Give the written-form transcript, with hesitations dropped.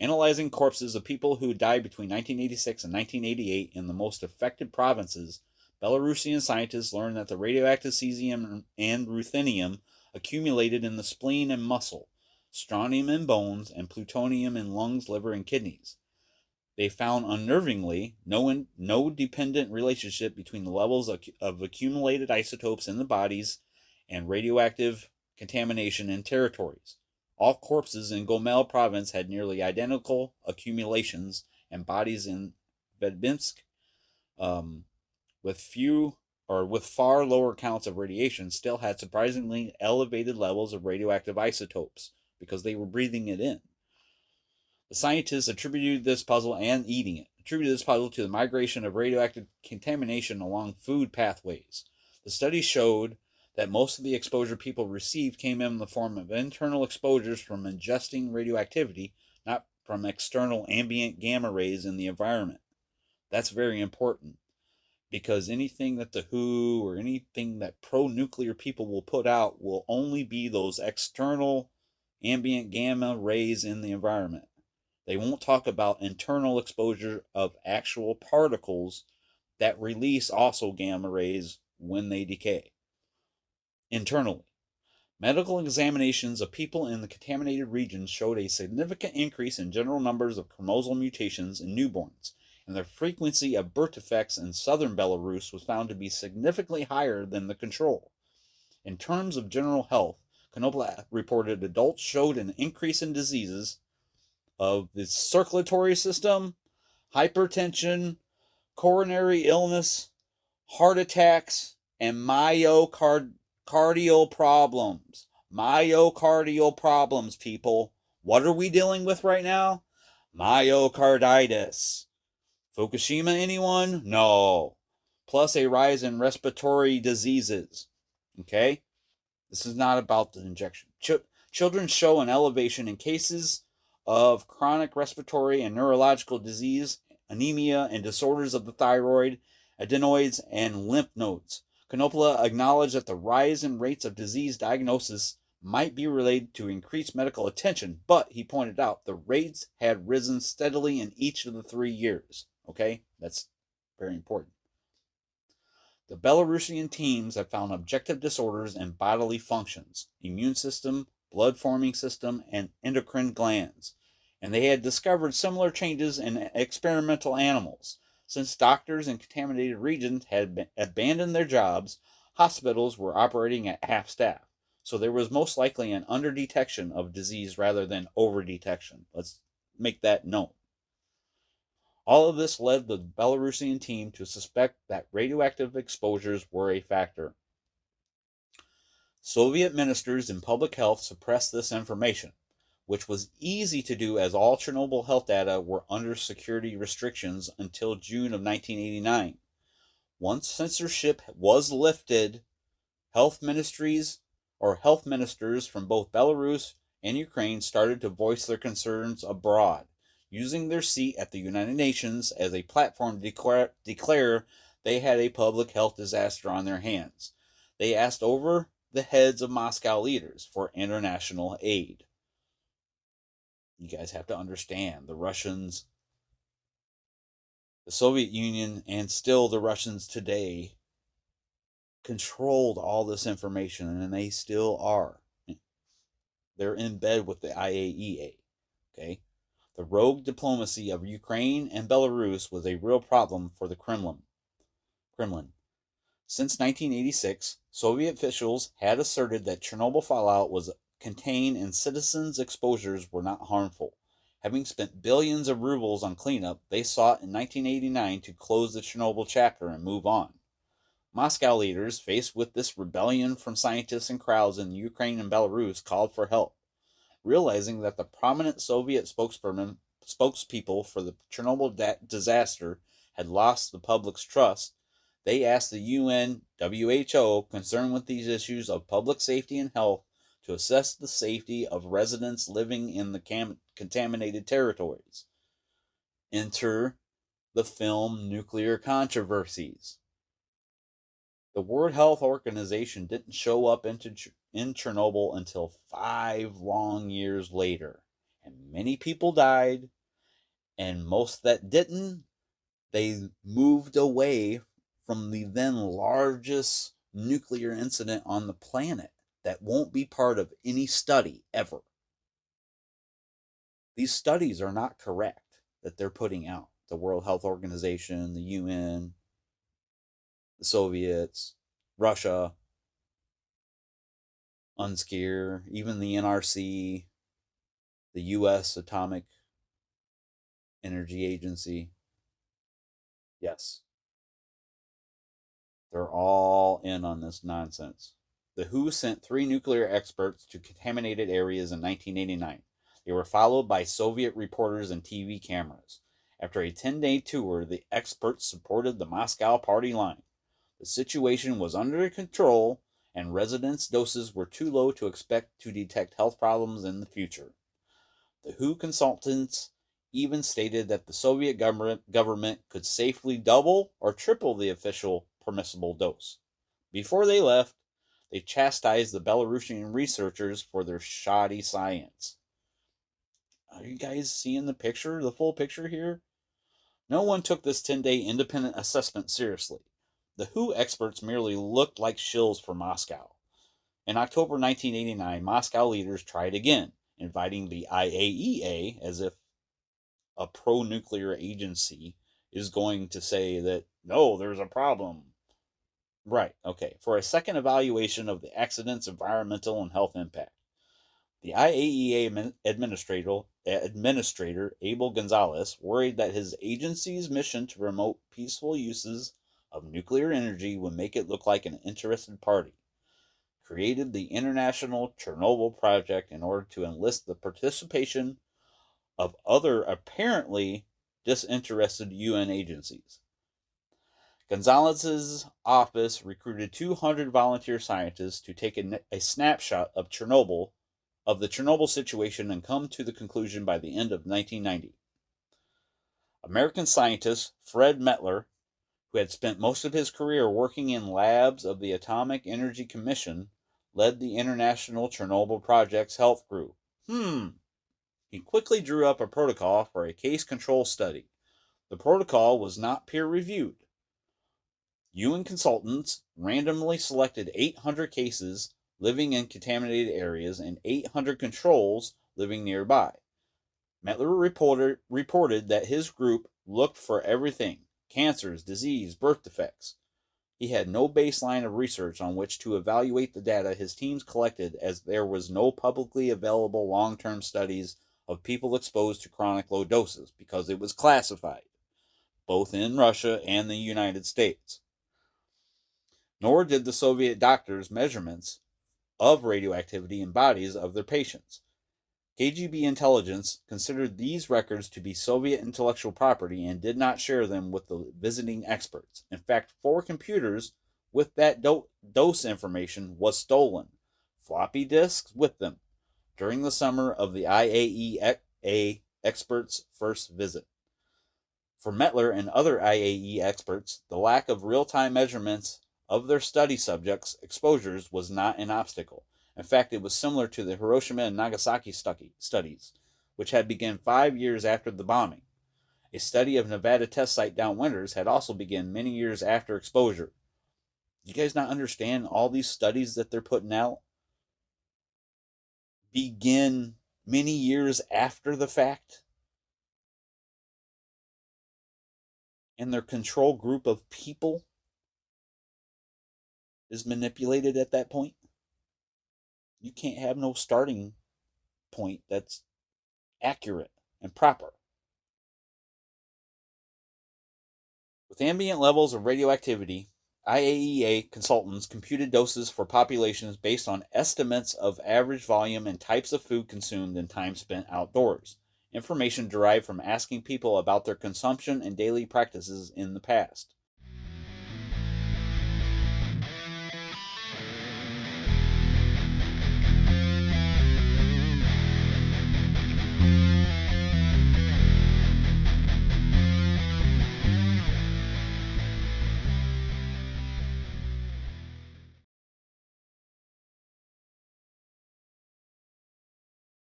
Analyzing corpses of people who died between 1986 and 1988 in the most affected provinces, Belarusian scientists learned that the radioactive cesium and ruthenium accumulated in the spleen and muscle, strontium in bones, and plutonium in lungs, liver, and kidneys. They found unnervingly no dependent relationship between the levels of accumulated isotopes in the bodies and radioactive contamination in territories. All corpses in Gomel province had nearly identical accumulations, and bodies in Vedbinsk, with far lower counts of radiation, still had surprisingly elevated levels of radioactive isotopes because they were breathing it in. The scientists attributed this puzzle to the migration of radioactive contamination along food pathways. The study showed that most of the exposure people received came in the form of internal exposures from ingesting radioactivity, not from external ambient gamma rays in the environment. That's very important, because anything that the WHO or anything that pro-nuclear people will put out will only be those external ambient gamma rays in the environment. They won't talk about internal exposure of actual particles that release also gamma rays when they decay. Internally, medical examinations of people in the contaminated regions showed a significant increase in general numbers of chromosal mutations in newborns, and the frequency of birth defects in southern Belarus was found to be significantly higher than the control. In terms of general health, Konoplya reported adults showed an increase in diseases of the circulatory system, hypertension, coronary illness, heart attacks, and myocardial problems. Myocardial problems, people. What are we dealing with right now? Myocarditis. Fukushima, anyone? No. Plus a rise in respiratory diseases. Okay? This is not about the injection. Children show an elevation in cases of chronic respiratory and neurological disease, anemia, and disorders of the thyroid, adenoids, and lymph nodes. Konoplya acknowledged that the rise in rates of disease diagnosis might be related to increased medical attention, but he pointed out the rates had risen steadily in each of the 3 years. Okay? That's very important. The Belarusian teams have found objective disorders in bodily functions, immune system, blood-forming system, and endocrine glands, and they had discovered similar changes in experimental animals. Since doctors in contaminated regions had abandoned their jobs, hospitals were operating at half staff, so there was most likely an underdetection of disease rather than overdetection. Let's make that known. All of this led the Belarusian team to suspect that radioactive exposures were a factor. Soviet ministers in public health suppressed this information, which was easy to do as all Chernobyl health data were under security restrictions until June of 1989. Once censorship was lifted, health ministers from both Belarus and Ukraine started to voice their concerns abroad, using their seat at the United Nations as a platform to declare they had a public health disaster on their hands. They asked over the heads of Moscow leaders for international aid. You guys have to understand, the Russians, the Soviet Union, and still the Russians today controlled all this information, and they still are. They're in bed with the IAEA. Okay? The rogue diplomacy of Ukraine and Belarus was a real problem for the Kremlin. Since 1986, Soviet officials had asserted that Chernobyl fallout was contained and citizens' exposures were not harmful. Having spent billions of rubles on cleanup, they sought in 1989 to close the Chernobyl chapter and move on. Moscow leaders, faced with this rebellion from scientists and crowds in Ukraine and Belarus, called for help. Realizing that the prominent Soviet spokespeople for the Chernobyl disaster had lost the public's trust, they asked the UN WHO, concerned with these issues of public safety and health, to assess the safety of residents living in the contaminated territories. Enter the film Nuclear Controversies. The World Health Organization didn't show up in Chernobyl until 5 long years later, and many people died, and most that didn't, they moved away from the then largest nuclear incident on the planet that won't be part of any study ever. These studies are not correct that they're putting out. The World Health Organization, the UN, the Soviets, Russia, UNSCEAR, even the NRC, the US Atomic Energy Agency. Yes, they're all in on this nonsense. The WHO sent 3 nuclear experts to contaminated areas in 1989. They were followed by Soviet reporters and TV cameras. After a 10-day tour, the experts supported the Moscow party line. The situation was under control, and residents' doses were too low to expect to detect health problems in the future. The WHO consultants even stated that the Soviet government could safely double or triple the official permissible dose. Before they left, they chastised the Belarusian researchers for their shoddy science. Are you guys seeing the full picture here? No one took this 10-day independent assessment seriously. The WHO experts merely looked like shills for Moscow. In October 1989, Moscow leaders tried again, inviting the IAEA, as if a pro-nuclear agency is going to say that, no, there's a problem. Right, okay, for a second evaluation of the accident's environmental and health impact. The IAEA administrator, Abel Gonzalez, worried that his agency's mission to promote peaceful uses of nuclear energy would make it look like an interested party, created the International Chernobyl Project in order to enlist the participation of other apparently disinterested UN agencies. Gonzalez's office recruited 200 volunteer scientists to take a snapshot of the Chernobyl situation, and come to the conclusion by the end of 1990. American scientist Fred Mettler, who had spent most of his career working in labs of the Atomic Energy Commission, led the International Chernobyl Project's health group. He quickly drew up a protocol for a case control study. The protocol was not peer-reviewed. UN consultants randomly selected 800 cases living in contaminated areas and 800 controls living nearby. Mettler reported that his group looked for everything: cancers, disease, birth defects. He had no baseline of research on which to evaluate the data his teams collected, as there was no publicly available long-term studies of people exposed to chronic low doses, because it was classified, both in Russia and the United States. Nor did the Soviet doctors measurements of radioactivity in bodies of their patients. KGB intelligence considered these records to be Soviet intellectual property and did not share them with the visiting experts. In fact, 4 computers with that dose information was stolen, floppy disks with them, during the summer of the IAEA experts' first visit. For Mettler and other IAEA experts, the lack of real-time measurements of their study subjects' exposures was not an obstacle. In fact, it was similar to the Hiroshima and Nagasaki studies, which had begun 5 years after the bombing. A study of Nevada test site downwinders had also begun many years after exposure. You guys not understand all these studies that they're putting out begin many years after the fact? And their control group of people is manipulated at that point? You can't have no starting point that's accurate and proper. With ambient levels of radioactivity, IAEA consultants computed doses for populations based on estimates of average volume and types of food consumed and time spent outdoors, information derived from asking people about their consumption and daily practices in the past.